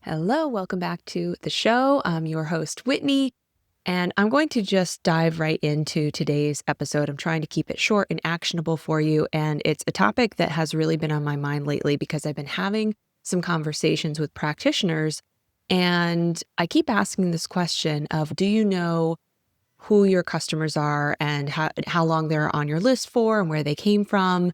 Hello, welcome back to the show. I'm your host, Whitney, and I'm going to just dive right into today's episode. I'm trying to keep it short and actionable for you, and it's a topic that has really been on my mind lately because I've been having some conversations with practitioners, and I keep asking this question of, do you know who your customers are and how long they're on your list for and where they came from?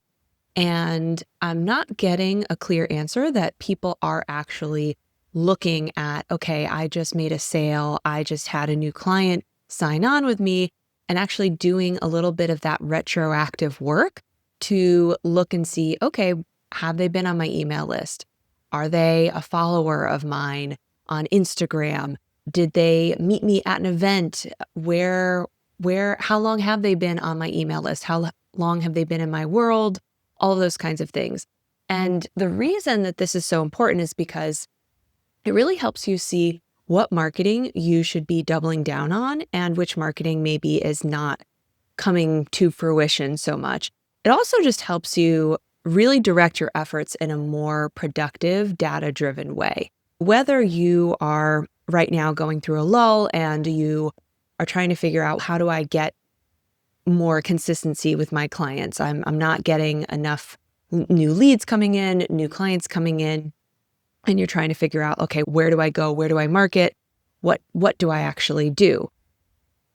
And I'm not getting a clear answer that people are actually looking at, okay, I just made a sale. I just had a new client sign on with me, and actually doing a little bit of that retroactive work to look and see, okay, have they been on my email list? Are they a follower of mine on Instagram? Did they meet me at an event? How long have they been on my email list? How long have they been in my world? All of those kinds of things. And the reason that this is so important is because it really helps you see what marketing you should be doubling down on and which marketing maybe is not coming to fruition so much. It also just helps you really direct your efforts in a more productive, data-driven way. Whether you are right now going through a lull and you are trying to figure out, how do I get more consistency with my clients? I'm not getting enough new leads coming in, new clients coming in, and you're trying to figure out, okay, where do I go? Where do I market? What do I actually do?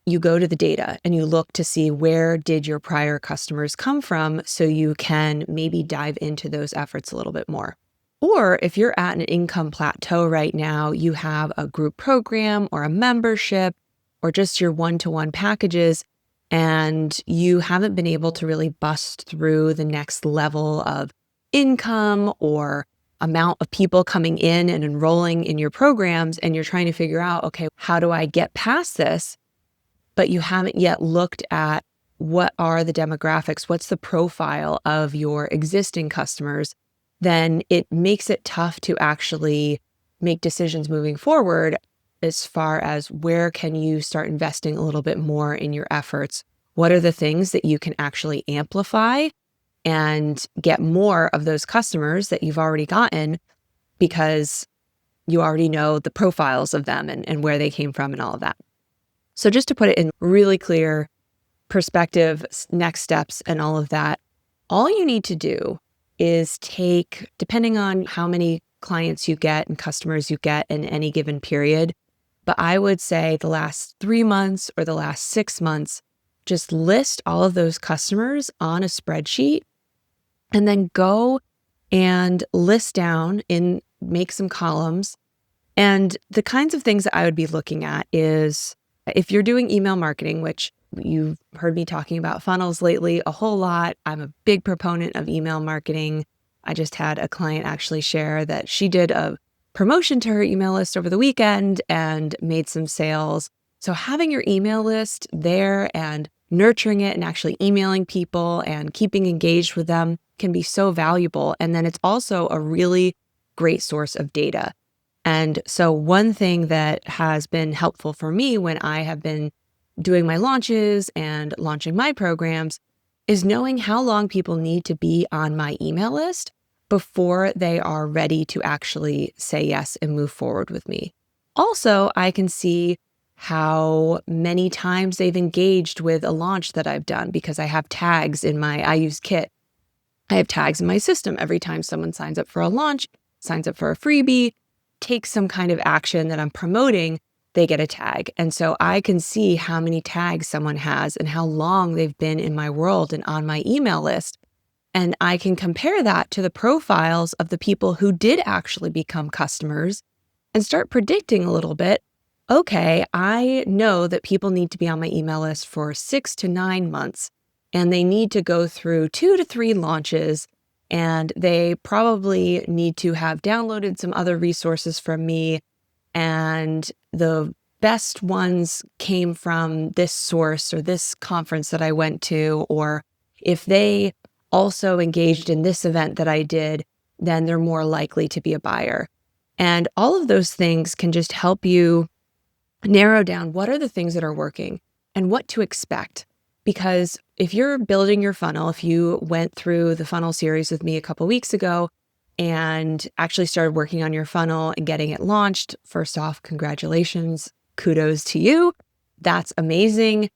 You go to the data and you look to see, where did your prior customers come from, so you can maybe dive into those efforts a little bit more. Or if you're at an income plateau right now, you have a group program or a membership or just your one-to-one packages, and you haven't been able to really bust through the next level of income or amount of people coming in and enrolling in your programs, and you're trying to figure out, okay, how do I get past this? But you haven't yet looked at, what are the demographics? What's the profile of your existing customers? Then it makes it tough to actually make decisions moving forward as far as, where can you start investing a little bit more in your efforts? What are the things that you can actually amplify and get more of those customers that you've already gotten, because you already know the profiles of them and where they came from and all of that. So just to put it in really clear perspective, next steps and all of that, all you need to do is take, depending on how many clients you get and customers you get in any given period, but I would say the last 3 months or the last 6 months, just list all of those customers on a spreadsheet, and then go and list down make some columns. And the kinds of things that I would be looking at is, if you're doing email marketing, which you've heard me talking about funnels lately a whole lot. I'm a big proponent of email marketing. I just had a client actually share that she did a promotion to her email list over the weekend and made some sales. So having your email list there and nurturing it and actually emailing people and keeping engaged with them can be so valuable. And then it's also a really great source of data. And so one thing that has been helpful for me when I have been doing my launches and launching my programs is knowing how long people need to be on my email list before they are ready to actually say yes and move forward with me. Also, I can see how many times they've engaged with a launch that I've done, because I have tags I use Kit. I have tags in my system. Every time someone signs up for a launch, signs up for a freebie, takes some kind of action that I'm promoting, they get a tag. And so I can see how many tags someone has and how long they've been in my world and on my email list. And I can compare that to the profiles of the people who did actually become customers and start predicting a little bit. Okay, I know that people need to be on my email list for 6 to 9 months, and they need to go through 2 to 3 launches, and they probably need to have downloaded some other resources from me, and the best ones came from this source or this conference that I went to, or if they also engaged in this event that I did, then they're more likely to be a buyer. And all of those things can just help you narrow down what are the things that are working and what to expect. Because if you're building your funnel, if you went through the funnel series with me a couple weeks ago and actually started working on your funnel and getting it launched, first off, congratulations. Kudos to you. That's amazing.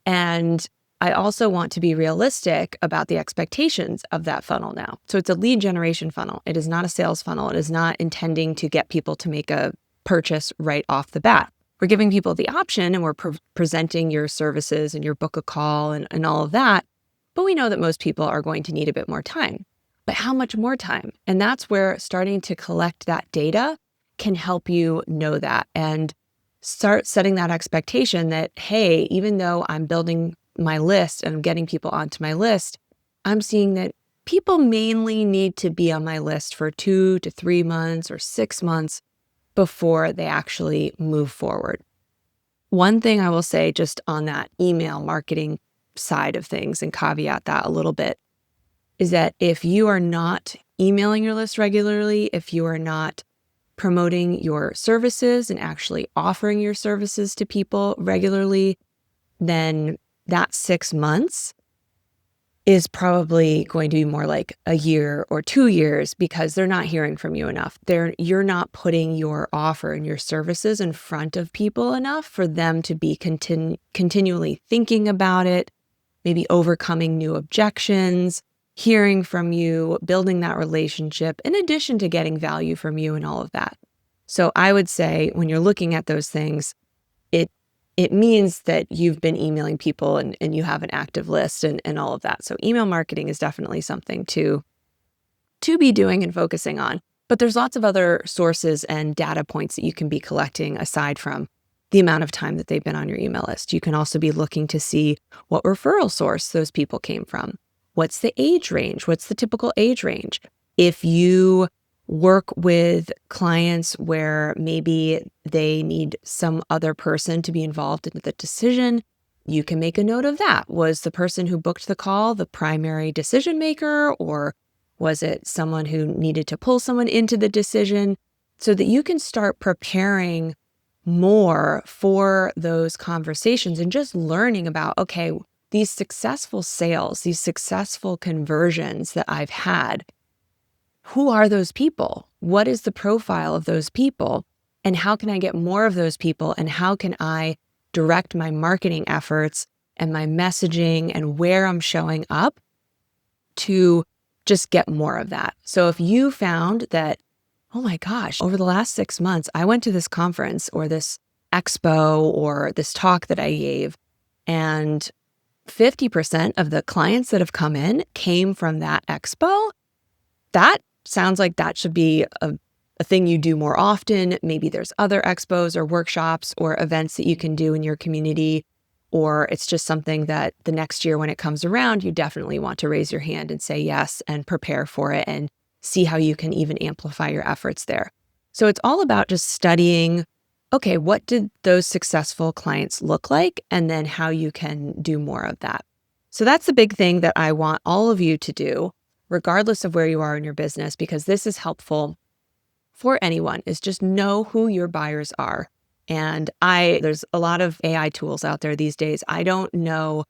And I also want to be realistic about the expectations of that funnel now. So it's a lead generation funnel. It is not a sales funnel. It is not intending to get people to make a purchase right off the bat. We're giving people the option, and we're presenting your services and your book a call and all of that. But we know that most people are going to need a bit more time. But how much more time? And that's where starting to collect that data can help you know that and start setting that expectation that, hey, even though I'm building my list and I'm getting people onto my list, I'm seeing that people mainly need to be on my list for 2 to 3 months or 6 months before they actually move forward. One thing I will say just on that email marketing side of things and caveat that a little bit is that if you are not emailing your list regularly, if you are not promoting your services and actually offering your services to people regularly, then that 6 months is probably going to be more like a year or 2 years because they're not hearing from you enough. You're not putting your offer and your services in front of people enough for them to be continually thinking about it, maybe overcoming new objections, hearing from you, building that relationship, in addition to getting value from you and all of that. So I would say when you're looking at those things, it means that you've been emailing people and you have an active list and all of that. So email marketing is definitely something to be doing and focusing on. But there's lots of other sources and data points that you can be collecting aside from the amount of time that they've been on your email list. You can also be looking to see what referral source those people came from. What's the age range? What's the typical age range? If you work with clients where maybe they need some other person to be involved in the decision, you can make a note of that. Was the person who booked the call the primary decision maker, or was it someone who needed to pull someone into the decision, so that you can start preparing more for those conversations and just learning about, okay, these successful sales, these successful conversions that I've had, who are those people? What is the profile of those people? And how can I get more of those people? And how can I direct my marketing efforts and my messaging and where I'm showing up to just get more of that? So if you found that, oh my gosh, over the last 6 months, I went to this conference or this expo or this talk that I gave, and 50% of the clients that have come in came from that expo, that sounds like that should be a thing you do more often. Maybe there's other expos or workshops or events that you can do in your community, or it's just something that the next year when it comes around, you definitely want to raise your hand and say yes and prepare for it and see how you can even amplify your efforts there. So it's all about just studying, okay, what did those successful clients look like? And then how you can do more of that. So that's the big thing that I want all of you to do, regardless of where you are in your business, because this is helpful for anyone, is just know who your buyers are. And there's a lot of AI tools out there these days. I don't know.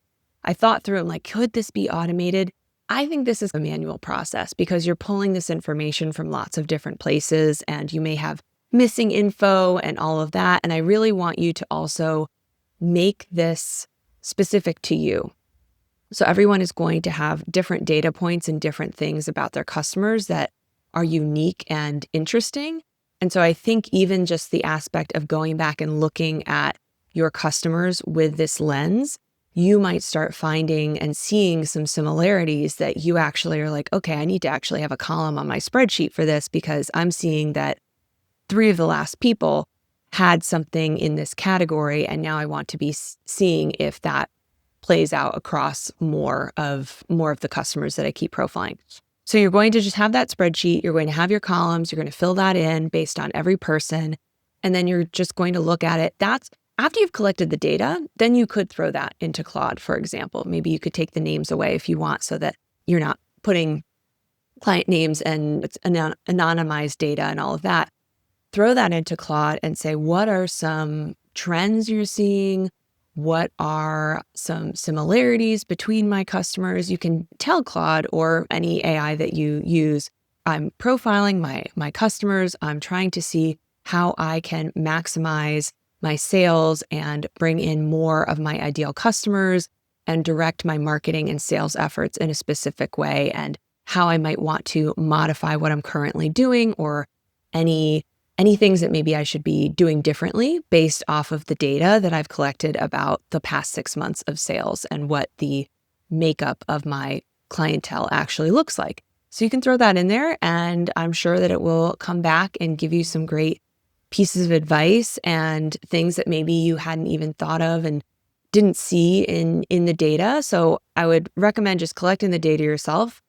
I thought through, I'm like, could this be automated? I think this is a manual process because you're pulling this information from lots of different places and you may have missing info and all of that. And I really want you to also make this specific to you. So everyone is going to have different data points and different things about their customers that are unique and interesting. And so I think even just the aspect of going back and looking at your customers with this lens, you might start finding and seeing some similarities that you actually are like, okay, I need to actually have a column on my spreadsheet for this because I'm seeing that 3 of the last people had something in this category. And now I want to be seeing if that plays out across more of the customers that I keep profiling. So you're going to just have that spreadsheet, you're going to have your columns, you're going to fill that in based on every person, and then you're just going to look at it. That's after you've collected the data, then you could throw that into Claude, for example. Maybe you could take the names away if you want so that you're not putting client names and it's anonymized data and all of that. Throw that into Claude and say, what are some trends you're seeing? What are some similarities between my customers? You can tell Claude or any AI that you use I'm profiling my customers. I'm trying to see how I can maximize my sales and bring in more of my ideal customers and direct my marketing and sales efforts in a specific way, and how I might want to modify what I'm currently doing, or any things that maybe I should be doing differently based off of the data that I've collected about the past 6 months of sales and what the makeup of my clientele actually looks like. So you can throw that in there, and I'm sure that it will come back and give you some great pieces of advice and things that maybe you hadn't even thought of and didn't see in the data. So I would recommend just collecting the data yourself.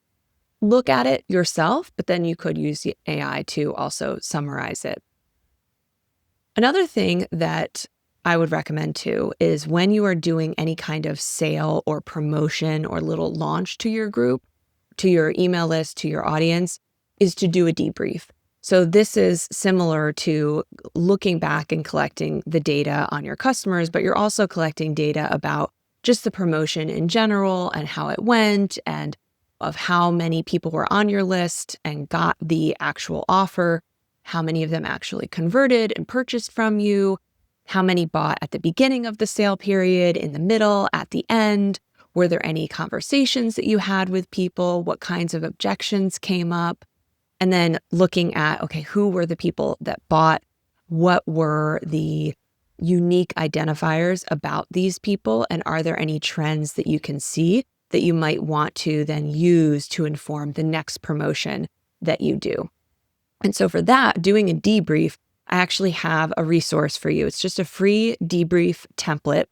Look at it yourself, but then you could use the AI to also summarize it. Another thing that I would recommend too is when you are doing any kind of sale or promotion or little launch to your group, to your email list, to your audience, is to do a debrief. So this is similar to looking back and collecting the data on your customers, but you're also collecting data about just the promotion in general and how it went, and of how many people were on your list and got the actual offer, how many of them actually converted and purchased from you, how many bought at the beginning of the sale period, in the middle, at the end. Were there any conversations that you had with people? What kinds of objections came up? And then looking at, okay, who were the people that bought? What were the unique identifiers about these people? And are there any trends that you can see that you might want to then use to inform the next promotion that you do? And so for that, doing a debrief, I actually have a resource for you. It's just a free debrief template.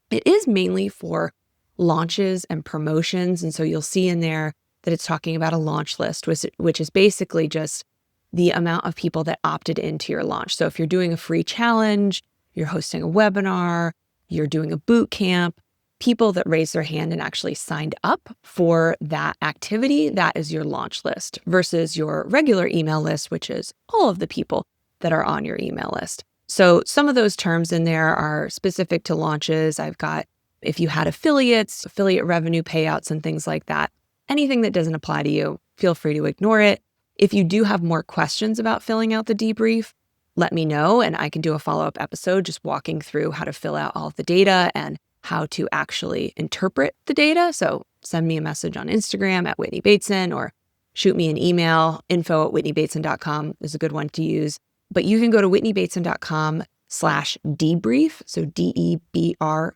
It is mainly for launches and promotions. And so you'll see in there that it's talking about a launch list, which is basically just the amount of people that opted into your launch. So if you're doing a free challenge, you're hosting a webinar, you're doing a boot camp, people that raised their hand and actually signed up for that activity, that is your launch list, versus your regular email list, which is all of the people that are on your email list. So some of those terms in there are specific to launches. I've got, if you had affiliates, affiliate revenue payouts and things like that. Anything that doesn't apply to you, feel free to ignore it. If you do have more questions about filling out the debrief, let me know, and I can do a follow-up episode just walking through how to fill out all of the data and how to actually interpret the data. So send me a message on Instagram at Whitney Bateson, or shoot me an email. info@whitneybateson.com is a good one to use. But you can go to whitneybateson.com/debrief. So DEBRIEF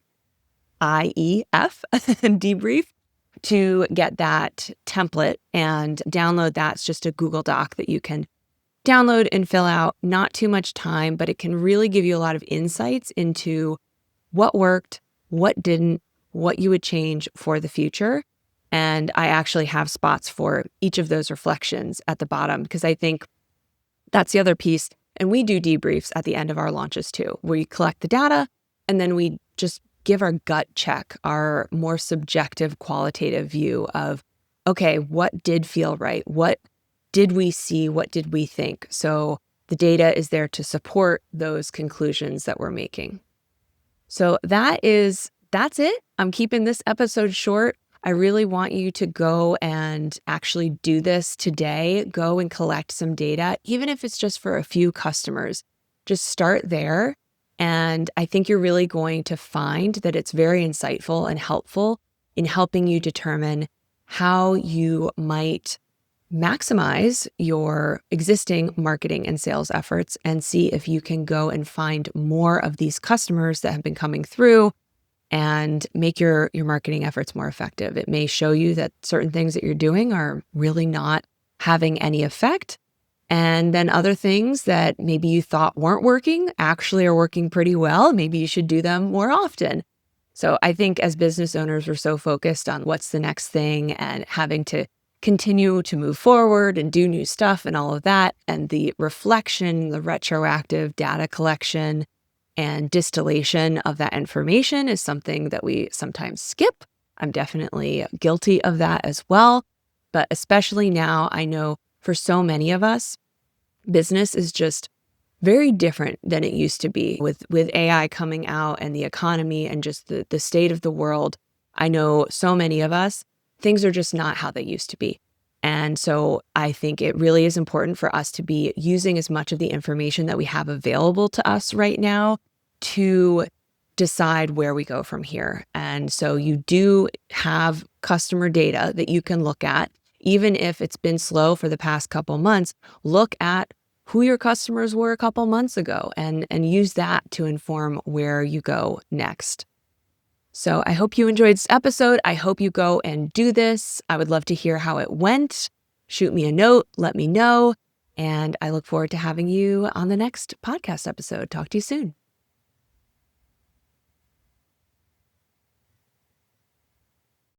debrief, to get that template and download that. It's just a Google Doc that you can download and fill out. Not too much time, but it can really give you a lot of insights into what worked, what didn't, what you would change for the future. And I actually have spots for each of those reflections at the bottom, because I think that's the other piece. And we do debriefs at the end of our launches too. We collect the data and then we just give our gut check, our more subjective, qualitative view of, okay, what did feel right? What did we see? What did we think? So the data is there to support those conclusions that we're making. So that's it. I'm keeping this episode short. I really want you to go and actually do this today. Go and collect some data, even if it's just for a few customers. Just start there. And I think you're really going to find that it's very insightful and helpful in helping you determine how you might maximize your existing marketing and sales efforts, and see if you can go and find more of these customers that have been coming through and make your marketing efforts more effective. It may show you that certain things that you're doing are really not having any effect. And then other things that maybe you thought weren't working actually are working pretty well. Maybe you should do them more often. So I think as business owners, we're so focused on what's the next thing and having to continue to move forward and do new stuff and all of that. And the reflection, the retroactive data collection and distillation of that information is something that we sometimes skip. I'm definitely guilty of that as well. But especially now, I know for so many of us, business is just very different than it used to be with AI coming out and the economy and just the state of the world. I know so many of us, things are just not how they used to be. And so I think it really is important for us to be using as much of the information that we have available to us right now to decide where we go from here. And so you do have customer data that you can look at. Even if it's been slow for the past couple months, look at who your customers were a couple months ago and use that to inform where you go next. So I hope you enjoyed this episode. I hope you go and do this. I would love to hear how it went. Shoot me a note, let me know. And I look forward to having you on the next podcast episode. Talk to you soon.